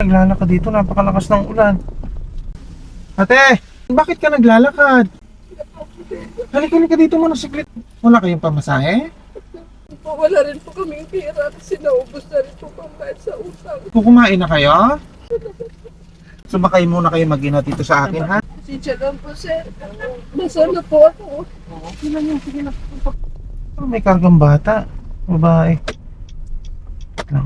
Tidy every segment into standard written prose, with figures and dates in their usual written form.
naglalakad dito? Napakalakas ng ulan. Ate, bakit ka naglalakad? Halika dito muna saglit. Wala kayong pamasahe? Wala rin po kaming pera kasi naubos na rin po pambayad sa utang. Kukumain na kayo? Sumakay muna kayo mag-ina dito sa akin, ha? Pasensya lang po, sir. Basa na po ako. Sige na. May kargang bata. Babae. Lang.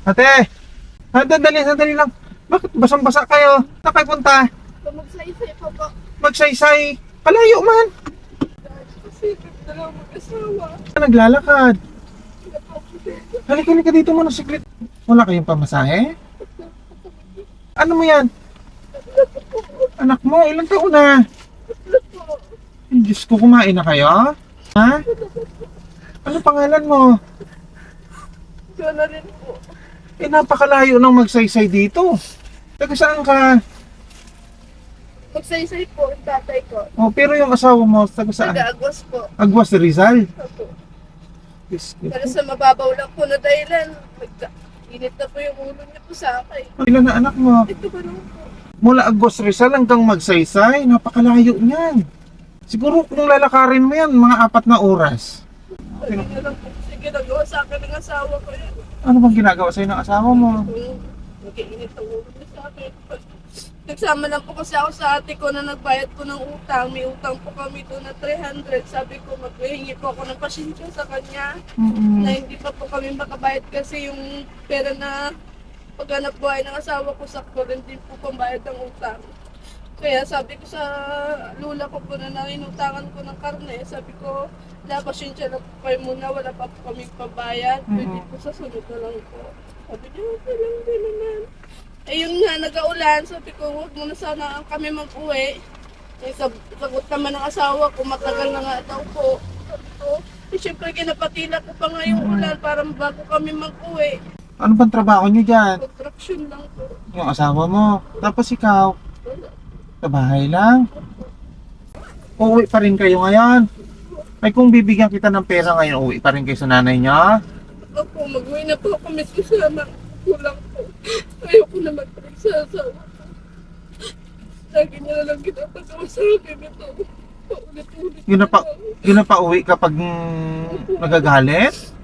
Ate! Sandali lang. Bakit basang-basa kayo? Saan kayo punta? Magsaysay pa po. Magsaysay. Kalayo man. Kasi dalawang mag-asawa. Naglalakad. Halika dito muna saglit. Wala kayong pamasahe? Ano mo yan? Anak mo, ilang taon na? Ay, Diyos ko, kumain na kayo? Ha? Ano pangalan mo? Wala rin po. Napakalayo ng magsaysay dito. Taga saan ka? Magsaysay po ang tatay ko. Oh, pero yung asawa mo, taga saan? Nag-aagwas po. Agwas Rizal. Opo. Diyos ko. Pero sa mababaw lang po na dahilan, init na po yung ulo niya po sa akin. Ilan na anak mo? Ito ba naman po? Mula Agwas Rizal hanggang magsaysay, napakalayo niyan. Siguro kung lalakarin mo yan, mga 4 na oras. Sabi niya lang po kasi ginagawa sa akin ng asawa ko yan. Ano bang ginagawa sa'yo ng asawa mo? Nag-iinit ang ulo niya sa akin. Nagsama lang po kasi ako sa ate ko na nagbayad po ng utang. May utang po kami doon na 300. Sabi ko maghihingi po ako ng pasensya sa kanya. Na hindi pa po kami makabayad kasi yung pera na paghanap buhay ng asawa ko sakto rin din po pambayad ng utang. Kaya sabi ko sa lula ko po na nanginutangan ko ng karne, sabi ko, pasensya na po kayo muna, wala pa po kami pabayad. Pwede po sa sunod na lang po. Sabi niya, okay lang din naman. Ayun nga, nag-aulan, sabi ko, huwag muna sana kami mag-uwi. Sagot naman ng asawa ko, matagal na nga daw po. Sabi ko, siyempre kinapatila ko pa nga yung ulan para bago kami mag-uwi. Ano bang trabaho niyo dyan? Construction lang po. Yung asawa mo. Tapos ikaw, Wala. sa bahay lang. Uuwi pa rin kayo ngayon. Ay kung bibigyan kita ng pera ngayon, uuwi pa rin kayo sa nanay niya. Ako, mag-uwi na po kami kasama. Kulang po. Ayoko na mag-break sa asawa ko. Lagi niya na lang ginapagawa sa akin ito. Paulit-ulit. Ginapauwi kapag nagagalit?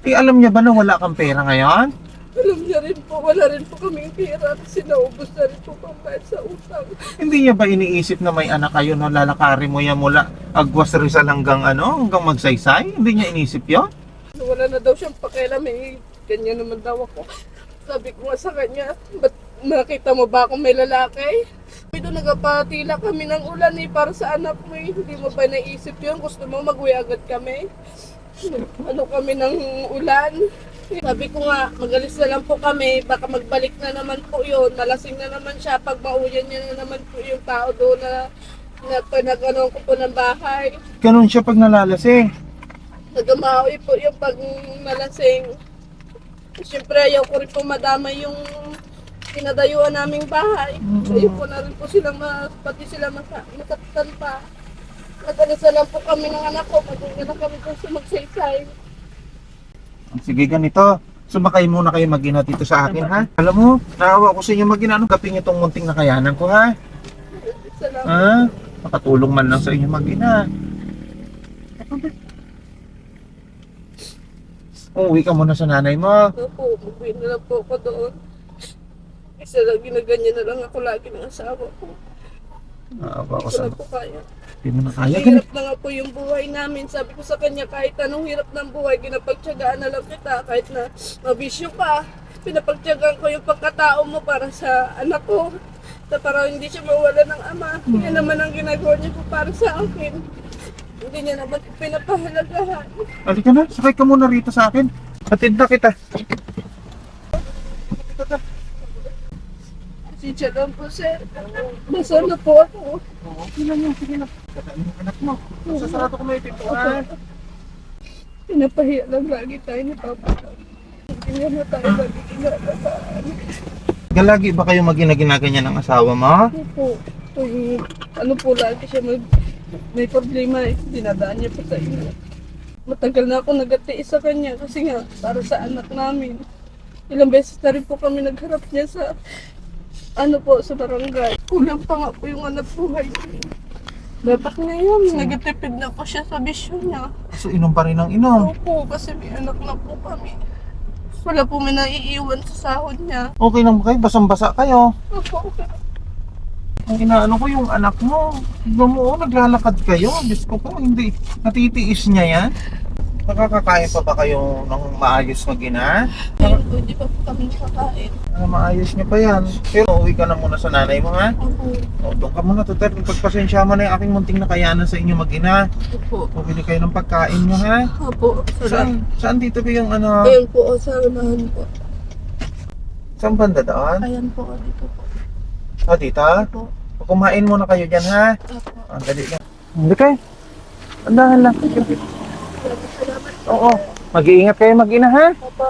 Alam niya ba na wala kang pera ngayon? Alam niya rin po, wala rin po kaming pera kasi naubos na rin po pambayad sa utang. Hindi niya ba iniisip na may anak kayo na lalakarin mo yan mula Agwas Rizal hanggang hanggang magsaysay? Hindi niya inisip yun? Wala na daw siyang pakialam eh. Ganyan naman daw ako. Sabi ko nga sa kanya, ba't nakita mo ba akong may lalaki? Ito nagpatila kami ng ulan eh para sa anak mo eh. Hindi mo ba naisip yun? Gusto mo mag-uwi agad kami? Ano kami ng ulan? Sabi ko nga, magalis na lang po kami, baka magbalik na naman po yun, malasing na naman siya, pag mauyan niya na naman po yung tao doon na pinag-ano ko po ng bahay. Ganun siya pag nalalasing. Nagamaoy po yung pag nalasing. Siyempre ayaw ko rin po madamay yung pinadayuan naming bahay. Ayaw ko na rin po silang, pati sila masaktan pa. Nagalis na lang po kami ng anak ko, pag-uwi na kami po sa magsaysay. Sige, ganito. Sumakay muna kayo mag-ina dito sa akin, ha? Alam mo, naawa ko sa inyo mag-ina. Kaping itong munting nakayanan ko, ha? Salamat. Ha? Makatulong man lang sa inyo mag-ina. Uuwi ka muna sa nanay mo. Opo, mag-uwi na lang po ako doon. Isa lang ginaganyan na lang ako lagi ng asawa ko. Naawa ko Hindi ko sa... na po kaya. Hindi mo na kaya. Hirap na nga po yung buhay namin. Sabi ko sa kanya, kahit anong hirap ng buhay, ginapagtyagaan na lang kita. Kahit na mabisyo ka, pinapagtyagaan ko yung pagkatao mo para sa anak ko. Para hindi siya mawala ng ama. Yan naman ang ginagawa niya po para sa akin. Hindi niya naman pinapahalagahan. Halika na, sakay ka muna rito sa akin. Hatid na kita. Pasensya lang po, sir. Basa na po ako. Sige na. Katayin mo anak mo. Sasarado ko na yung pintuan. Pinapahiya lang lagi tayo ni Papa. Hindi na tayo lagi inalagaan. Galagi ba kayo mag-ginaganyan ng asawa mo? Opo. Ano po lagi siya may problema eh. Dinadaan niya po sa inyo. Matagal na ako nagatiis sa kanya kasi nga para sa anak namin. Ilang beses na rin po kami nagharap niya sa sa barangay. Kulang pa nga po yung anak buhay niya. Dapat ngayon, nagatipid na po siya sa bisyo niya. So, inom pa rin ang inom. Opo, kasi may anak na po kami. Wala po may naiiwan sa sahod niya. Okay lang ba kayo? Basang-basa kayo. Opo, okay. Ang inaano ko yung anak mo. Tignan mo, naglalakad kayo. Diyos ko po, hindi. Natitiis niya yan. Nakakakain pa ba kayo ng maayos mag-ina? Ngayon po, di pa po kami nakakain. Maayos niyo pa yan. Pero uwi ka na muna sa nanay mo, ha? Opo. O, doon ka muna, Tuter. Pagpasensya mo na yung aking munting nakayanan sa inyo mag-ina. Opo. Pumili kayo ng pagkain niyo, ha? Opo. Saan dito ba yung ano? Ayun po, sa unahan po. Saan banda doon? Ayan po, dito po. O, dito? Opo. Kumain muna kayo dyan, ha? Opo. Ang dali lang. Hindi kayo. Andahan lang. Salamat. Oo. Mag-iingat kayo mag-ina, ha? Opo.